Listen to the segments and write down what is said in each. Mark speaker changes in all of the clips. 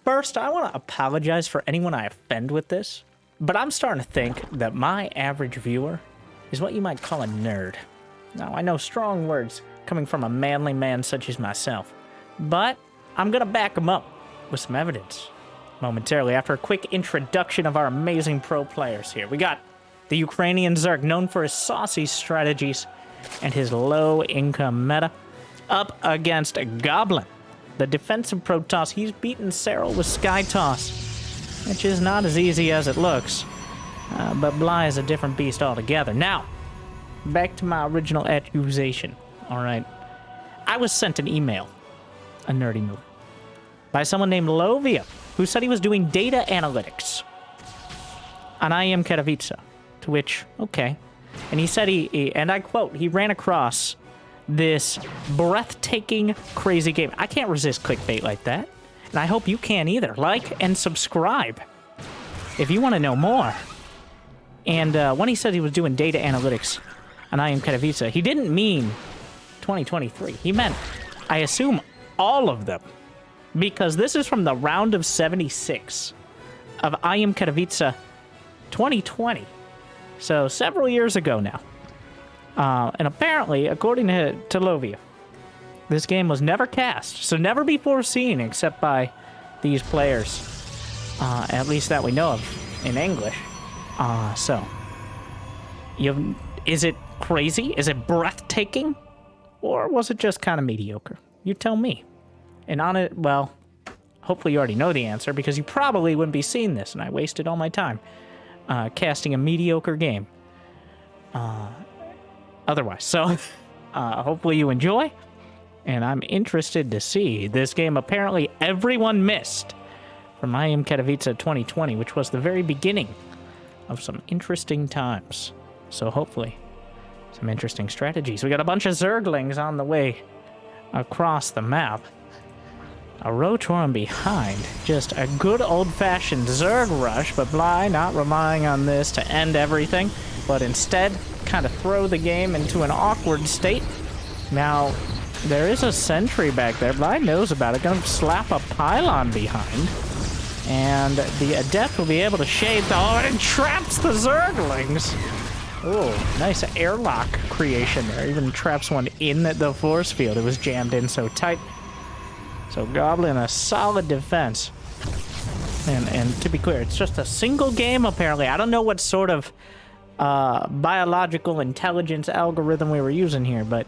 Speaker 1: first, I want to apologize for anyone I offend with this, but I'm starting to think that my average viewer is what you might call a nerd. Now, I know strong words coming from a manly man such as myself, but I'm going to back them up with some evidence momentarily after a quick introduction of our amazing pro players here. We got the Ukrainian Zerg, known for his saucy strategies and his low-income meta, up against Goblin, the defensive Protoss. He's beaten Cyril with Sky Toss, which is not as easy as it looks, but Bly is a different beast altogether. Now, back to my original accusation, all right? I was sent an email, a nerdy move, by someone named Lovia, who said he was doing data analytics on IEM Katowice, to which, okay. And he said he, and I quote, he ran across this breathtaking, crazy game. I can't resist clickbait like that, and I hope you can't either. Like and subscribe if you want to know more. And when he said he was doing data analytics on IEM Katowice, he didn't mean 2023. He meant, I assume, all of them. Because this is from the round of 76 of IEM Katowice 2020. So several years ago now. And apparently, according to Lovia, this game was never cast. So never before seen except by these players. At least that we know of in English. Is it crazy? Is it breathtaking? Or was it just kind of mediocre? You tell me. And on it, well, hopefully you already know the answer, because you probably wouldn't be seeing this, and I wasted all my time casting a mediocre game. Otherwise, so hopefully you enjoy, and I'm interested to see this game apparently everyone missed from IEM Katowice 2020, which was the very beginning of some interesting times. So hopefully some interesting strategies. We got a bunch of Zerglings on the way across the map. A Rotorum behind. Just a good old-fashioned Zerg rush, but Bly not relying on this to end everything, but instead kind of throw the game into an awkward state. Now, there is a sentry back there. Bly knows about it. Gonna slap a pylon behind. And the Adept will be able to shade the... Oh, it traps the Zerglings! Oh, nice airlock creation there. Even traps one in the force field. It was jammed in so tight. So Goblin, a solid defense. And to be clear, it's just a single game, apparently. I don't know what sort of biological intelligence algorithm we were using here, but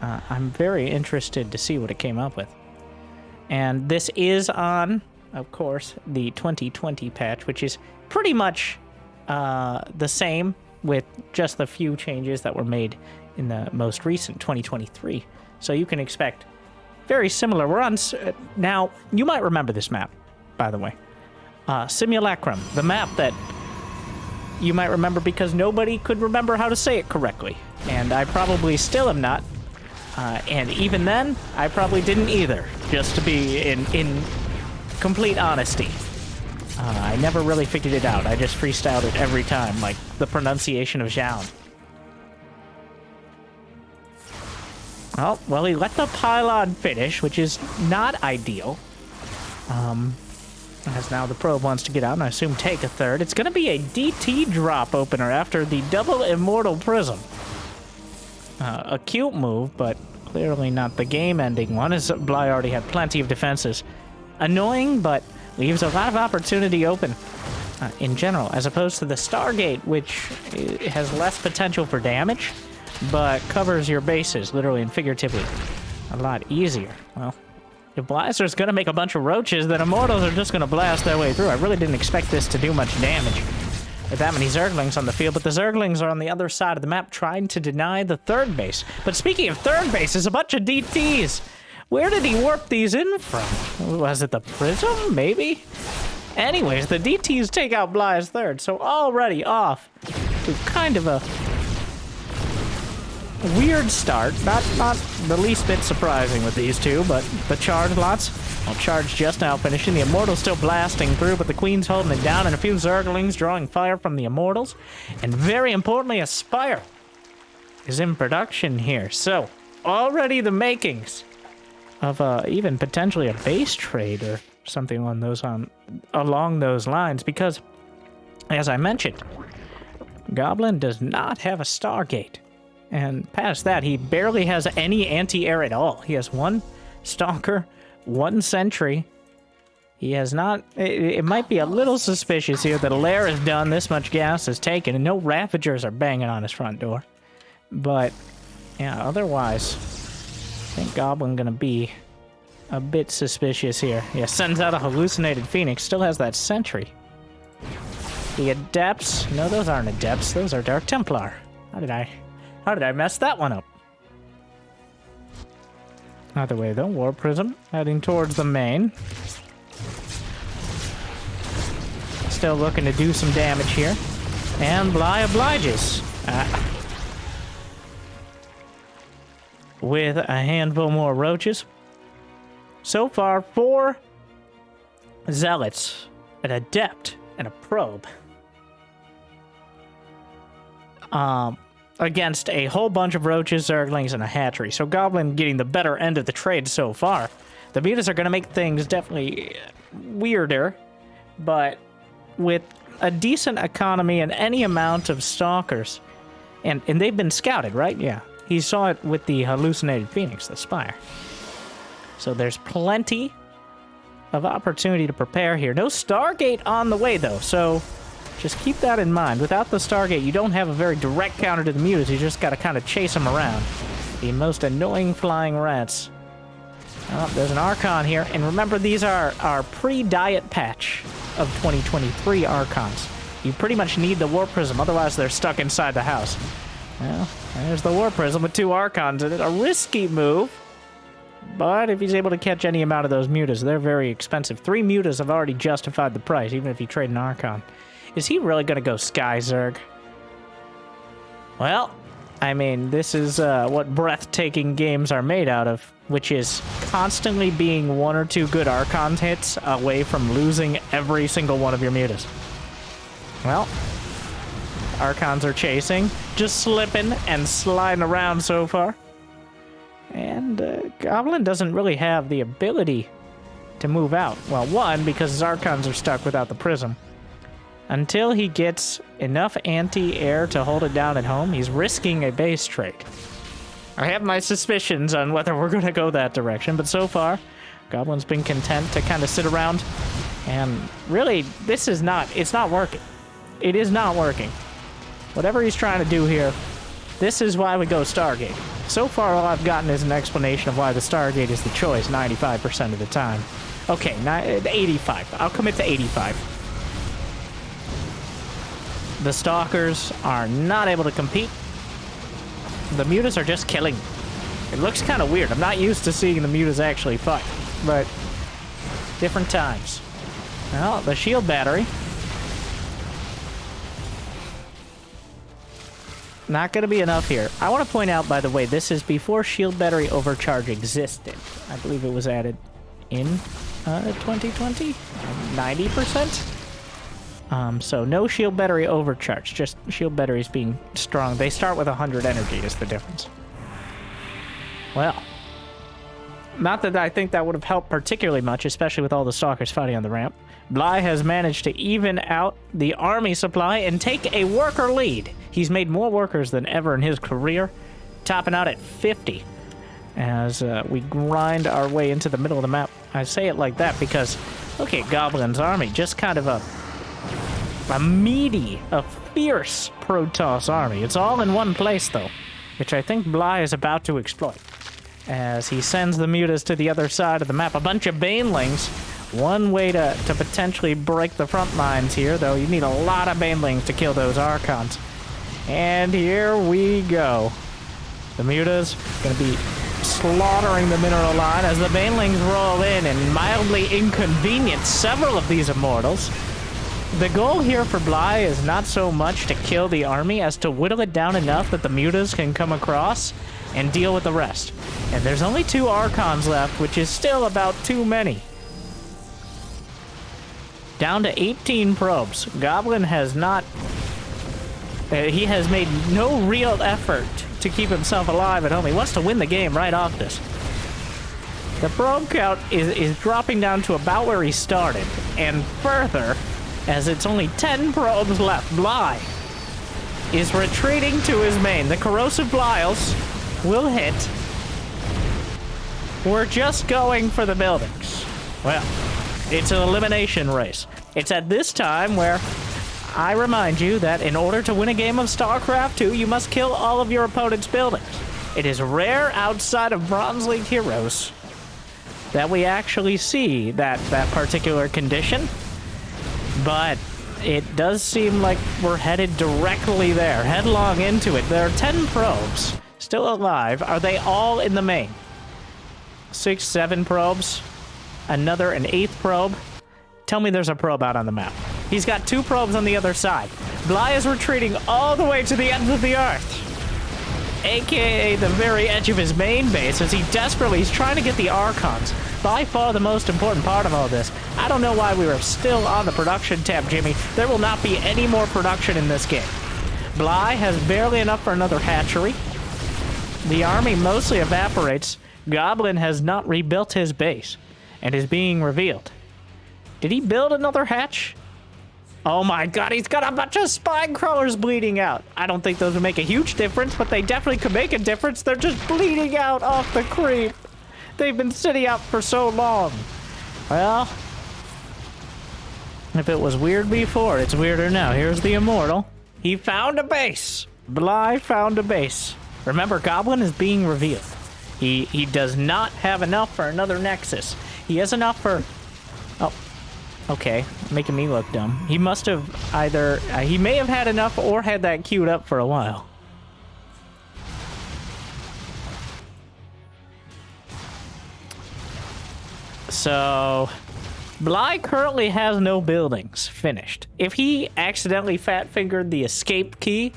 Speaker 1: I'm very interested to see what it came up with. And this is on, of course, the 2020 patch, which is pretty much the same, with just the few changes that were made in the most recent 2023. So you can expect very similar. We're on... now, you might remember this map, by the way. Simulacrum, the map that you might remember because nobody could remember how to say it correctly. And I probably still am not. And even then, I probably didn't either, just to be in complete honesty. I never really figured it out. I just freestyled it every time, like the pronunciation of Zhao. Oh, well, he let the pylon finish, which is not ideal. As now the probe wants to get out and I assume take a third. It's going to be a DT drop opener after the double Immortal Prism. A cute move, but clearly not the game-ending one, as Bly already had plenty of defenses. Annoying, but leaves a lot of opportunity open in general, as opposed to the Stargate, which has less potential for damage, but covers your bases, literally and figuratively, a lot easier. Well, if Blaster's going to make a bunch of roaches, then Immortals are just going to blast their way through. I really didn't expect this to do much damage with that many Zerglings on the field, but the Zerglings are on the other side of the map trying to deny the third base. But speaking of third base, there's a bunch of DTs. Where did he warp these in from? Was it the Prism? Maybe? Anyways, the DTs take out Bly's third, so already off to kind of a weird start. Not the least bit surprising with these two, but the charge lots. Well, charge just now finishing. The Immortals still blasting through, but the Queen's holding it down, and a few Zerglings drawing fire from the Immortals. And very importantly, a Spire is in production here. So, already the makings of even potentially a base trade or something along those lines, because, as I mentioned, Goblin does not have a Stargate. And past that, he barely has any anti-air at all. He has one Stalker, one Sentry. He has not... It might be a little suspicious here that a lair is done, this much gas is taken, and no Ravagers are banging on his front door. But, yeah, otherwise, I think Goblin gonna be a bit suspicious here. Yeah, sends out a hallucinated Phoenix, still has that Sentry. The Adepts... No, those aren't Adepts, those are Dark Templar. How did I mess that one up? Either way, though, War Prism heading towards the main. Still looking to do some damage here. And Bly obliges. With a handful more roaches. So far, 4 Zealots, an Adept, and a Probe. Against a whole bunch of roaches, Zerglings, and a hatchery. So Goblin getting the better end of the trade so far. The mutas are going to make things definitely weirder, but with a decent economy and any amount of stalkers, and they've been scouted, right? Yeah. He saw it with the hallucinated Phoenix, the Spire. So there's plenty of opportunity to prepare here. No Stargate on the way, though, so just keep that in mind. Without the Stargate, you don't have a very direct counter to the mutas. You just got to kind of chase them around. The most annoying flying rats. Oh, there's an Archon here. And remember, these are our pre-diet patch of 2023 Archons. You pretty much need the War Prism, otherwise they're stuck inside the house. Well, there's the War Prism with 2 Archons in it. A risky move. But if he's able to catch any amount of those mutas, they're very expensive. 3 mutas have already justified the price, even if you trade an Archon. Is he really going to go Sky Zerg? Well, I mean, this is what breathtaking games are made out of, which is constantly being 1 or 2 good Archon hits away from losing every single one of your mutas. Well, Archons are chasing, just slipping and sliding around so far. And Goblin doesn't really have the ability to move out. Well, 1, because his Archons are stuck without the Prism. Until he gets enough anti-air to hold it down at home, he's risking a base trade. I have my suspicions on whether we're going to go that direction, but so far, Goblin's been content to kind of sit around. And really, this is it's not working. It is not working. Whatever he's trying to do here, this is why we go Stargate. So far, all I've gotten is an explanation of why the Stargate is the choice 95% of the time. Okay, 85. I'll commit to 85. The Stalkers are not able to compete. The mutas are just killing. It looks kind of weird. I'm not used to seeing the mutas actually fight, but different times. Well, the shield battery. Not going to be enough here. I want to point out, by the way, this is before shield battery overcharge existed. I believe it was added in 2020? 90%? So no shield battery overcharge, just shield batteries being strong. They start with 100 energy is the difference. Well, not that I think that would have helped particularly much, especially with all the Stalkers fighting on the ramp. Bly has managed to even out the army supply and take a worker lead. He's made more workers than ever in his career, topping out at 50 as we grind our way into the middle of the map. I say it like that because look at Goblin's army, just kind of a meaty, a fierce Protoss army. It's all in one place, though, which I think Bly is about to exploit. As he sends the mutas to the other side of the map. A bunch of Banelings. One way to potentially break the front lines here, though. You need a lot of Banelings to kill those Archons. And here we go. The mutas going to be slaughtering the mineral line as the Banelings roll in and mildly inconvenience several of these Immortals. The goal here for Bly is not so much to kill the army as to whittle it down enough that the mutas can come across and deal with the rest. And there's only 2 Archons left, which is still about too many. Down to 18 probes. Goblin has not... he has made no real effort to keep himself alive at home. He wants to win the game right off this. The probe count is dropping down to about where he started, and further, as it's only 10 probes left. Bly is retreating to his main. The corrosive Blyles will hit. We're just going for the buildings. Well, it's an elimination race. It's at this time where I remind you that in order to win a game of StarCraft 2, you must kill all of your opponent's buildings. It is rare outside of Bronze League heroes that we actually see that particular condition, but it does seem like we're headed directly there, headlong into it. There are 10 probes still alive. Are they all in the main? 6, 7 probes, another, an 8th probe. Tell me there's a probe out on the map. He's got 2 probes on the other side. Bly is retreating all the way to the ends of the earth, aka the very edge of his main base, as he's trying to get the Archons. By far the most important part of all this. I don't know why we were still on the production tab, Jimmy. There will not be any more production in this game. Bly has barely enough for another hatchery. The army mostly evaporates. Goblin has not rebuilt his base and is being revealed. Did he build another hatch? Oh my god, he's got a bunch of spine crawlers bleeding out. I don't think those would make a huge difference, but they definitely could make a difference. They're just bleeding out off the creep. They've been sitting out for so long. Well, if it was weird before, it's weirder now. Here's the Immortal. He found a base. Bly found a base. Remember, Goblin is being revealed. He does not have enough for another Nexus. He has enough for... Oh, okay. Making me look dumb. He must have either... he may have had enough or had that queued up for a while. So, Bly currently has no buildings finished. If he accidentally fat-fingered the escape key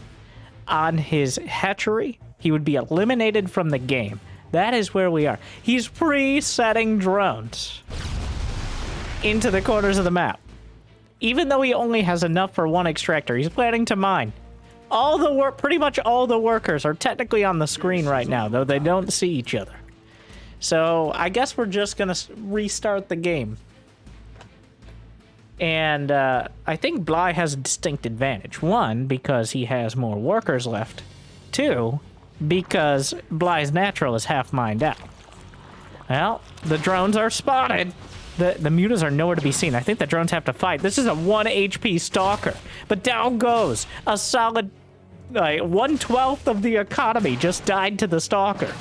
Speaker 1: on his hatchery, he would be eliminated from the game. That is where we are. He's pre-setting drones into the corners of the map. Even though he only has enough for 1 extractor, he's planning to mine. Pretty much all the workers are technically on the screen right now, though they don't see each other. So, I guess we're just going to restart the game. And I think Bly has a distinct advantage. 1, because he has more workers left. 2, because Bly's natural is half mined out. Well, the drones are spotted. The mutas are nowhere to be seen. I think the drones have to fight. This is a 1 HP Stalker. But down goes a solid... 1/12 of the economy just died to the Stalker.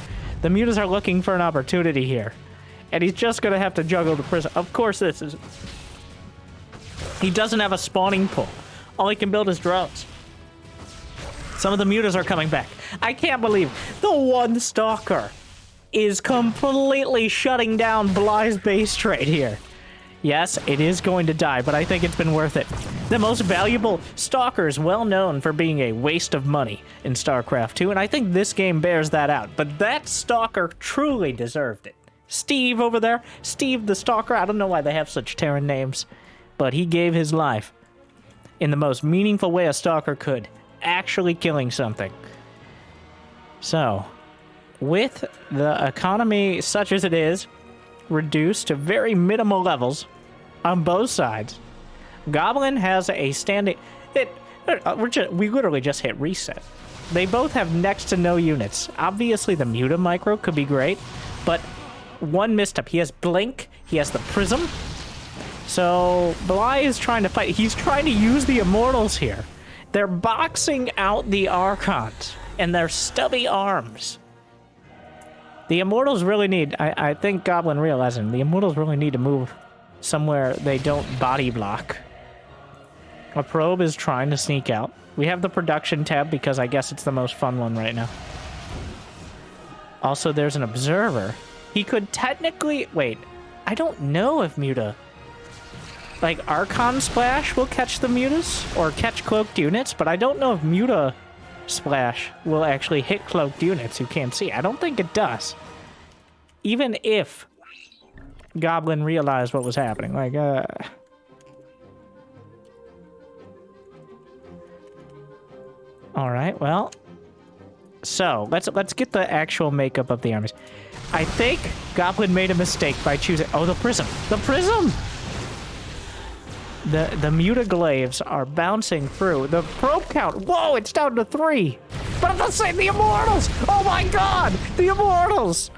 Speaker 1: The mutas are looking for an opportunity here. And he's just going to have to juggle the prison. Of course this is... He doesn't have a spawning pool. All he can build is drones. Some of the mutas are coming back. I can't believe the 1 Stalker is completely shutting down Bly's base trade here. Yes, it is going to die, but I think it's been worth it. The most valuable Stalker is well known for being a waste of money in StarCraft 2, and I think this game bears that out. But that Stalker truly deserved it. Steve over there, Steve the Stalker, I don't know why they have such Terran names, but he gave his life in the most meaningful way a Stalker could, actually killing something. So, with the economy such as it is, reduced to very minimal levels on both sides, Goblin has a standing... we literally just hit reset. They both have next to no units. Obviously, the Muta Micro could be great, but 1 misstep. He has Blink, he has the Prism. So, Bly is trying to fight. He's trying to use the Immortals here. They're boxing out the Archons and their stubby arms. The Immortals really need... I think Goblin realizing the Immortals really need to move somewhere they don't body block. A probe is trying to sneak out. We have the production tab because I guess it's the most fun one right now. Also, there's an observer. He could technically... Wait, I don't know if Muta... Like, Archon Splash will catch the Mutas, or catch cloaked units, but I don't know if Muta Splash will actually hit cloaked units who can't see. I don't think it does. Even if Goblin realized what was happening. Like, Alright, well... So, let's get the actual makeup of the armies. I think Goblin made a mistake by choosing... Oh, the prism. The prism! The mutaglaves are bouncing through. The probe count. Whoa, it's down to 3. But at the same, the Immortals! Oh my god! The Immortals!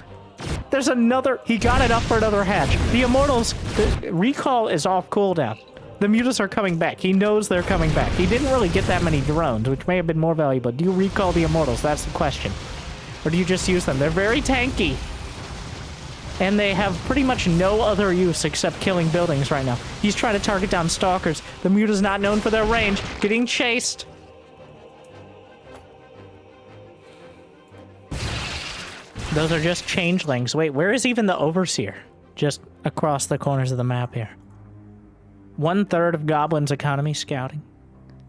Speaker 1: There's another... He got it up for another hatch. The Immortals... The recall is off cooldown. The mutas are coming back. He knows they're coming back. He didn't really get that many drones, which may have been more valuable. Do you recall the Immortals? That's the question. Or do you just use them? They're very tanky. And they have pretty much no other use except killing buildings right now. He's trying to target down stalkers. The muta's not known for their range. Getting chased. Those are just changelings. Wait, where is even the Overseer? Just across the corners of the map here. 1/3 of Goblin's economy scouting.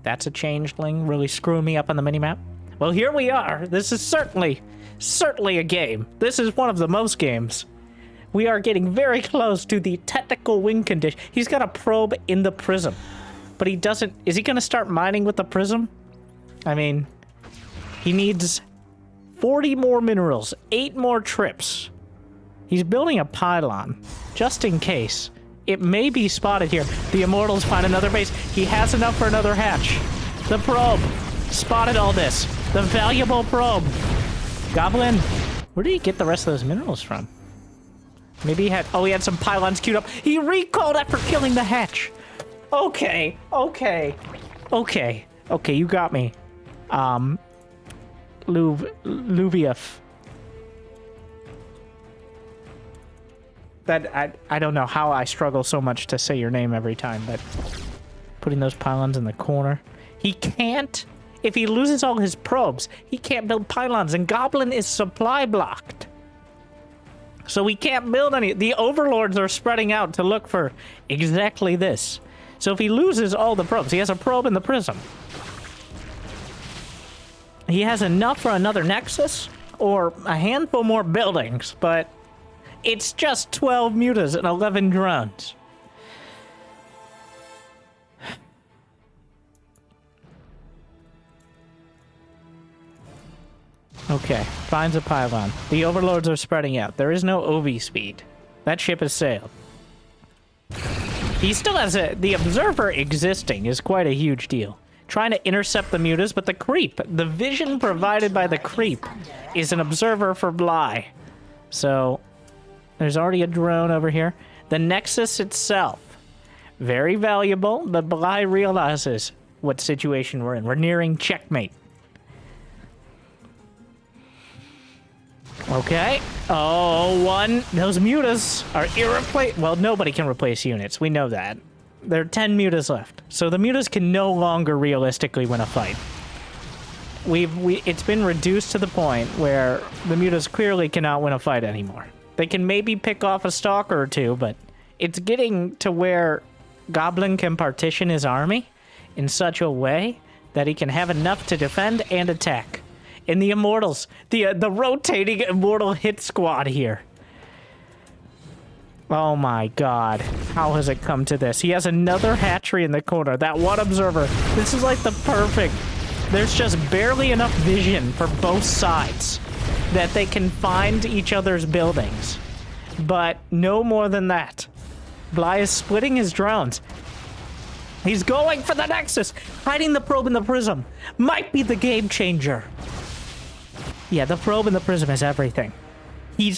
Speaker 1: That's a changeling, really screwing me up on the minimap. Well, here we are. This is certainly a game. This is one of the most games. We are getting very close to the technical win condition. He's got a probe in the prism, but he doesn't... Is he going to start mining with the prism? I mean, he needs 40 more minerals, 8 more trips. He's building a pylon, just in case. It may be spotted here. The Immortals find another base. He has enough for another hatch. The probe spotted all this. The valuable probe. Goblin, where did he get the rest of those minerals from? Maybe he had... Oh, he had some pylons queued up. He recalled after killing the hatch. Okay, you got me. Luvief. That, I don't know how I struggle so much to say your name every time, but putting those pylons in the corner. He can't, if he loses all his probes, he can't build pylons, and Goblin is supply blocked. So we can't build any. The overlords are spreading out to look for exactly this. So if he loses all the probes, he has a probe in the prism. He has enough for another nexus or a handful more buildings, but it's just 12 mutas and 11 drones. Okay, finds a pylon. The overlords are spreading out. There is no OV speed. That ship has sailed. He still has the observer existing is quite a huge deal. Trying to intercept the mutas, but the creep, the vision provided by the creep, is an observer for Bly. So, there's already a drone over here. The Nexus itself, very valuable, but Bly realizes what situation we're in. We're nearing checkmate. Okay. Oh, those mutas are irreplaceable. Well, nobody can replace units. We know that. There are 10 mutas left. So the mutas can no longer realistically win a fight. It's been reduced to the point where the mutas clearly cannot win a fight anymore. They can maybe pick off a stalker or two, but it's getting to where Goblin can partition his army in such a way that he can have enough to defend and attack. And the Immortals, the rotating Immortal hit squad here. Oh my god. How has it come to this? He has another hatchery in the corner. That one observer. This is like the perfect... There's just barely enough vision for both sides that they can find each other's buildings. But no more than that. Bly is splitting his drones. He's going for the Nexus. Hiding the probe in the prism. Might be the game changer. Yeah, the probe in the prism is everything. He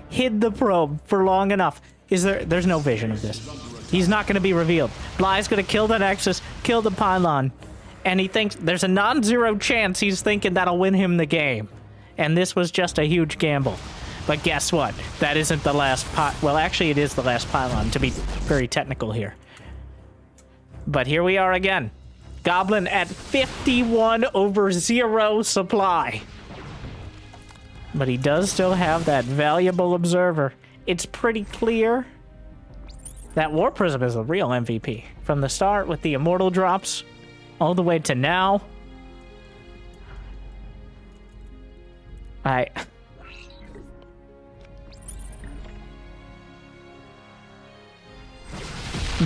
Speaker 1: hid the probe for long enough. There's no vision of this. He's not going to be revealed. Bly's going to kill the Nexus, kill the pylon, and he thinks there's a non-zero chance he's thinking that'll win him the game. And this was just a huge gamble. But guess what? That isn't the last well, actually, it is the last pylon, to be very technical here. But here we are again. Goblin at 51/0 supply. But he does still have that valuable observer. It's pretty clear that War Prism is the real MVP. From the start with the Immortal drops, all the way to now.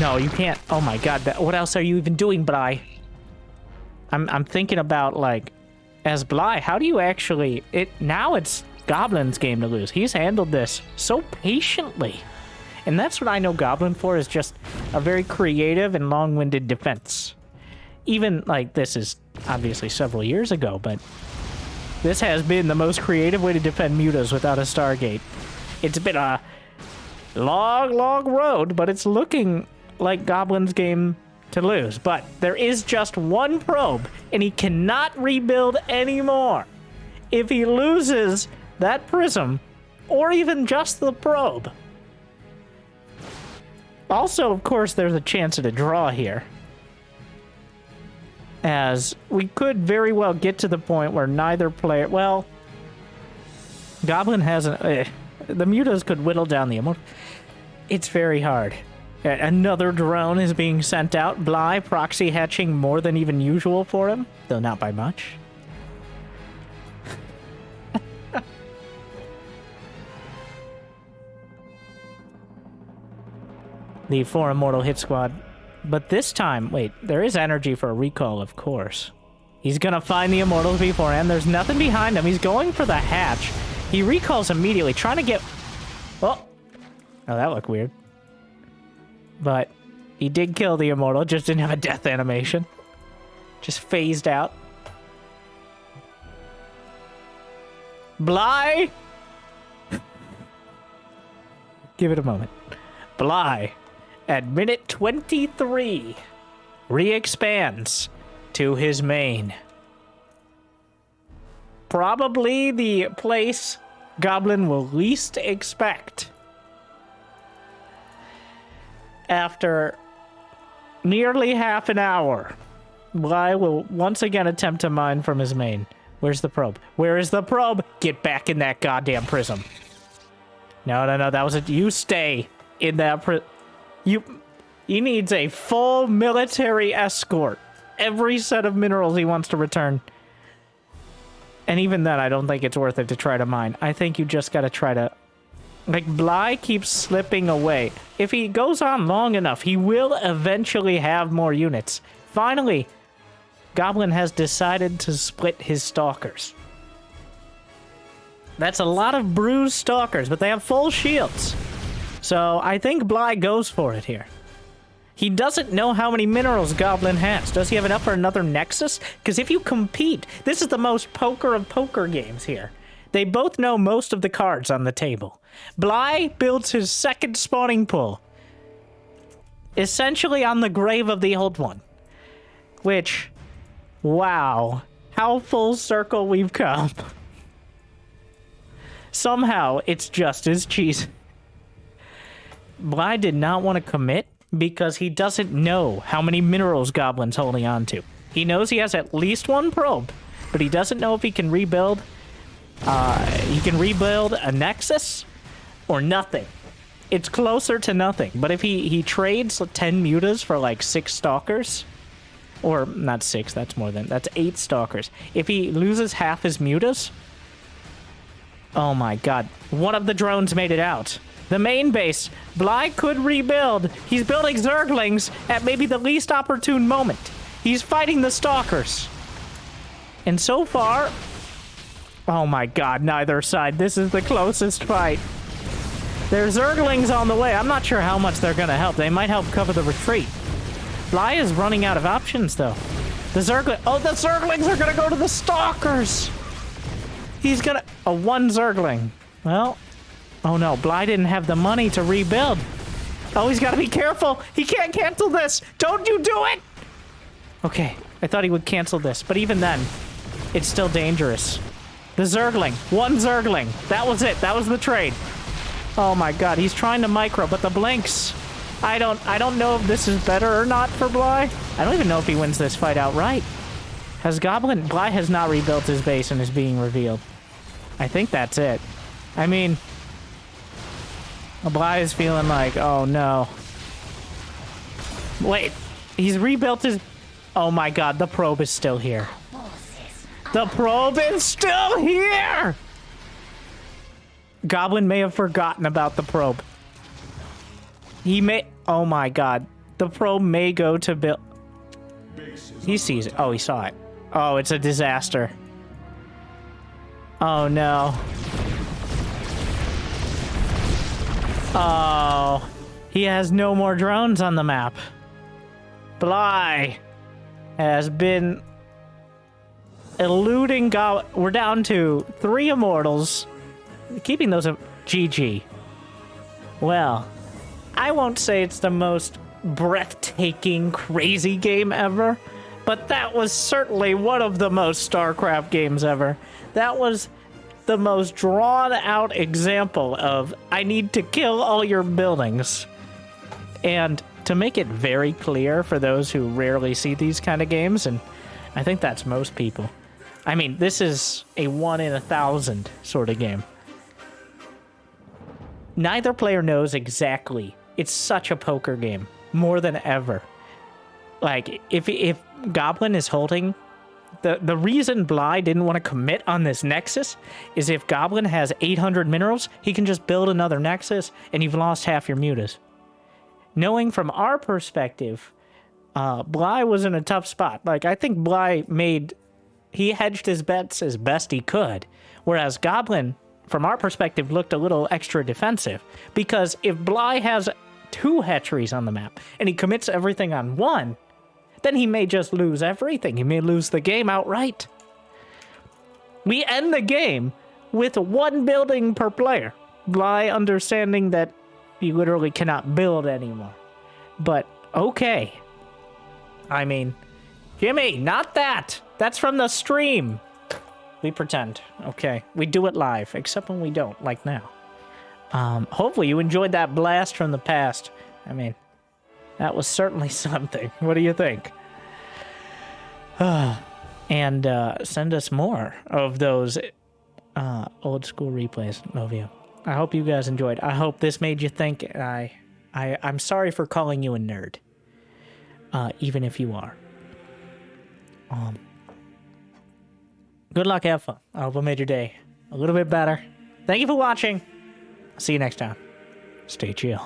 Speaker 1: No, you can't. Oh my god, what else are you even doing, Bly? I'm thinking about, like, as Bly, how do you actually... Now it's Goblin's game to lose. He's handled this so patiently. And that's what I know Goblin for, is just a very creative and long-winded defense. Even, like, this is obviously several years ago, but this has been the most creative way to defend mutas without a Stargate. It's been a long, long road, but it's looking like Goblin's game to lose. But there is just one probe, and he cannot rebuild anymore. If he loses that prism, or even just the probe. Also, of course, there's a chance at a draw here, as we could very well get to the point where neither player... Well, Goblin hasn't... the mutas could whittle down the immortal. It's very hard. Another drone is being sent out. Bly proxy hatching more than even usual for him, though not by much. The 4 Immortal hit squad. But this time, wait, there is energy for a recall, of course. He's gonna find the Immortals beforehand. There's nothing behind him. He's going for the hatch. He recalls immediately, trying to get... Oh, that looked weird. But he did kill the Immortal, just didn't have a death animation. Just phased out. Bly! Give it a moment. Bly, at minute 23, re-expands to his main. Probably the place Goblin will least expect. After nearly half an hour, Bly will once again attempt to mine from his main. Where's the probe? Where is the probe? Get back in that goddamn prism. No, that was it. You stay in that he needs a full military escort. Every set of minerals he wants to return. And even then, I don't think it's worth it to try to mine. I think you just gotta try to... Like, Bly keeps slipping away. If he goes on long enough, he will eventually have more units. Finally, Goblin has decided to split his stalkers. That's a lot of bruised stalkers, but they have full shields. So I think Bly goes for it here. He doesn't know how many minerals Goblin has. Does he have enough for another Nexus? Because if you compete, this is the most poker of poker games here. They both know most of the cards on the table. Bly builds his second spawning pool, essentially on the grave of the old one. Which, wow, how full circle we've come. Somehow, it's just as cheesy. Bly did not want to commit because he doesn't know how many minerals Goblin's holding on to. He knows he has at least one probe, but he doesn't know if he can rebuild. He can rebuild a Nexus or nothing. It's closer to nothing. But if he trades 10 mutas for like 6 stalkers, or not 6, that's 8 stalkers. If he loses half his mutas, oh my god, one of the drones made it out. The main base, Bly could rebuild. He's building Zerglings at maybe the least opportune moment. He's fighting the stalkers. And so far, oh my god, neither side. This is the closest fight. There's Zerglings on the way. I'm not sure how much they're going to help. They might help cover the retreat. Bly is running out of options, though. The Zerglings are going to go to the stalkers. He's going to... Oh, one Zergling. Well... Oh no, Bly didn't have the money to rebuild. Oh, he's got to be careful. He can't cancel this. Don't you do it! Okay, I thought he would cancel this, but even then, it's still dangerous. The Zergling. One Zergling. That was it. That was the trade. Oh my god, he's trying to micro, but the blinks. I don't know if this is better or not for Bly. I don't even know if he wins this fight outright. Bly has not rebuilt his base and is being revealed. I think that's it. I mean... Bly is feeling like, oh no. Wait, he's rebuilt his... Oh my god, the probe is still here. The probe is still here! Goblin may have forgotten about the probe. He may... Oh my god. The probe may go to build... He sees it. Oh, he saw it. Oh, it's a disaster. Oh no. Oh, he has no more drones on the map. Bly has been eluding We're down to 3 immortals. Keeping those a GG. Well, I won't say it's the most breathtaking, crazy game ever, but that was certainly one of the most StarCraft games ever. That was the most drawn-out example of, I need to kill all your buildings. And to make it very clear for those who rarely see these kind of games, and I think that's most people, I mean, this is a 1 in 1,000 sort of game. Neither player knows exactly. It's such a poker game, more than ever. Like, if Goblin is holding... The reason Bly didn't want to commit on this Nexus is if Goblin has 800 minerals, he can just build another Nexus, and you've lost half your mutas. Knowing from our perspective, Bly was in a tough spot. Like, I think Bly he hedged his bets as best he could, whereas Goblin, from our perspective, looked a little extra defensive. Because if Bly has 2 hatcheries on the map, and he commits everything on 1, then he may just lose everything. He may lose the game outright. We end the game with 1 building per player. Bly understanding that you literally cannot build anymore. But, okay. I mean, Jimmy, not that! That's from the stream! We pretend. Okay. We do it live, except when we don't, like now. Hopefully you enjoyed that blast from the past. I mean, that was certainly something. What do you think? And send us more of those old school replays. Love you. I hope you guys enjoyed. I hope this made you think. I'm sorry for calling you a nerd. Even if you are. Good luck, have fun. I hope I made your day a little bit better. Thank you for watching. See you next time. Stay chill.